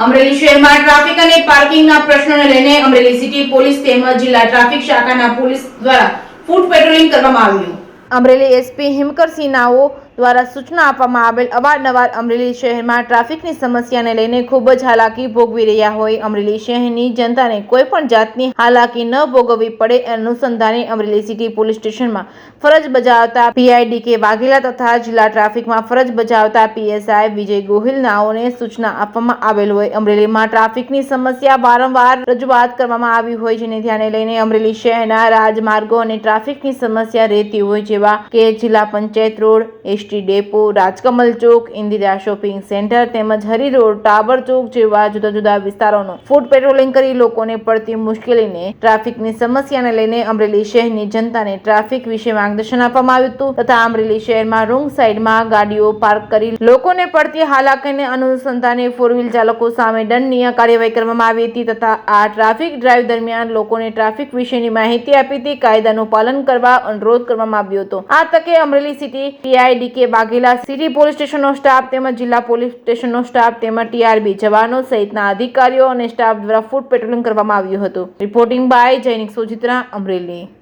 અમરેલી શહેરમાં ટ્રાફિક અને પાર્કિંગના પ્રશ્નોને લઈને અમરેલી સિટી પોલીસ તેમજ જિલ્લા ટ્રાફિક શાખાના પોલીસ દ્વારા ફૂટ પેટ્રોલિંગ કરવામાં આવ્યું। અમરેલી એસપી હિમકરસિંહ નાઓ દ્વારા સૂચના આપવામાં આવેલ અવારનવાર અમરેલી શહેરમાં ટ્રાફિકની સમસ્યાને લઈને ખૂબ જ હાલાકી ભોગવી રહ્યા હોય અમરેલી શહેરની જનતાને કોઈ પણ જાતની હાલાકી ન ભોગવવી પડે એ અનુસંધાને અમરેલી સિટી પોલીસ સ્ટેશનમાં ફરજ બજાવતા પીઆઈડીકે વાઘેલા તથા જિલ્લા ટ્રાફિકમાં ફરજ બજાવતા પીએસઆઈ વિજય ગોહિલ નાઓને સૂચના આપવામાં આવેલ હોય। અમરેલીમાં ટ્રાફિકની સમસ્યા વારંવાર રજૂઆત કરવામાં આવી હોય જેને ધ્યાને લઈને અમરેલી શહેરના રાજમાર્ગો અને ટ્રાફિકની સમસ્યા રહેતી હોય જેવા કે જિલ્લા panchayat road, ST depot, Rajkamal Chowk, Indira shopping centre તેમજ હરી રોડ, ટાબર ચોક જેવા જુદા જુદા વિસ્તારોનું ફૂટ પેટ્રોલિંગ કરી લોકોને પડતી મુશ્કેલીને ટ્રાફિકની સમસ્યાને લઈને અમરેલી શહેરની જનતાને ટ્રાફિક વિશે માર્ગદર્શન આપવામાં આવ્યું હતું તથા અમરેલી શહેરમાં રોંગ સાઈડમાં ગાડીઓ પાર્ક કરી લોકોને પડતી હાલાકીને અનુસંધાને ફોર વ્હીલ ચાલકો સામે દંડનીય કાર્યવાહી કરવામાં આવી હતી તથા આ ટ્રાફિક ડ્રાઈવ દરમિયાન લોકોને ટ્રાફિક વિશેની માહિતી આપી હતી, કાયદાનું પાલન કરવા અનુરોધ કરવામાં આવ્યો હતો। આ તકે Amreli city PI D K Vaghela, city police સ્ટેશનનો સ્ટાફ તેમજ જિલ્લા પોલીસ સ્ટેશનનો સ્ટાફ તેમજ ટીઆરબી જવાનો સહિતના અધિકારીઓ અને સ્ટાફ દ્વારા ફૂટ પેટ્રોલિંગ કરવામાં આવ્યું હતું। Reporting by Jainik Sojitra, Amreli.